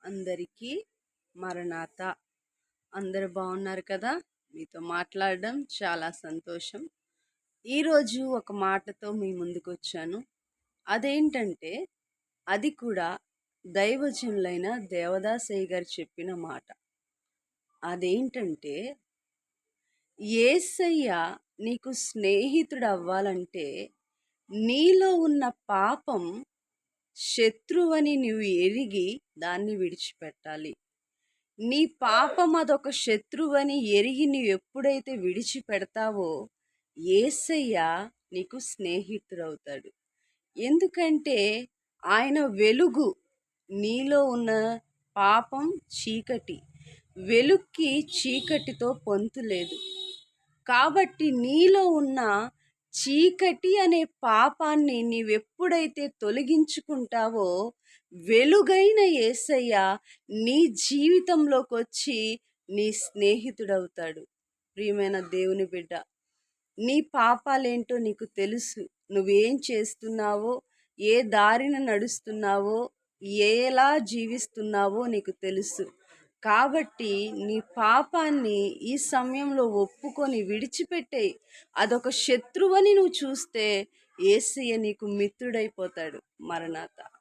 అందరికీ మరణాత. అందరు బాగున్నారు కదా? మీతో మాట్లాడడం చాలా సంతోషం. ఈరోజు ఒక మాటతో మీ ముందుకు వచ్చాను. అదేంటంటే, అది కూడా దైవజనులైన దేవదాసయ్య గారు చెప్పిన మాట. అదేంటంటే, యేసయ్య నీకు స్నేహితుడు అవ్వాలంటే నీలో ఉన్న పాపం శత్రువని నువ్వు ఎరిగి దాన్ని విడిచిపెట్టాలి. నీ పాపం అదొక శత్రువని ఎరిగి నువ్వు ఎప్పుడైతే విడిచిపెడతావో యేసయ్య నీకు స్నేహితుడవుతాడు. ఎందుకంటే ఆయన వెలుగు, నీలో ఉన్న పాపం చీకటి, వెలుక్కి చీకటితో పొంతు లేదు. కాబట్టి నీలో ఉన్న చీకటి అనే పాపాన్ని నీవెప్పుడైతే తొలగించుకుంటావో వెలుగైన యేసయ్య నీ జీవితంలోకి వచ్చి నీ స్నేహితుడవుతాడు. ప్రియమైన దేవుని బిడ్డ, నీ పాపాలేంటో నీకు తెలుసు. నువ్వేం చేస్తున్నావో, ఏ దారిన నడుస్తున్నావో, ఎలా జీవిస్తున్నావో నీకు తెలుసు. కాబట్టి నీ పాపాన్ని ఈ సమయంలో ఒప్పుకొని విడిచిపెట్టేయి. అదొక శత్రువని నువ్వు చూస్తే యేసయ్య నీకు మిత్రుడైపోతాడు. మరణాత.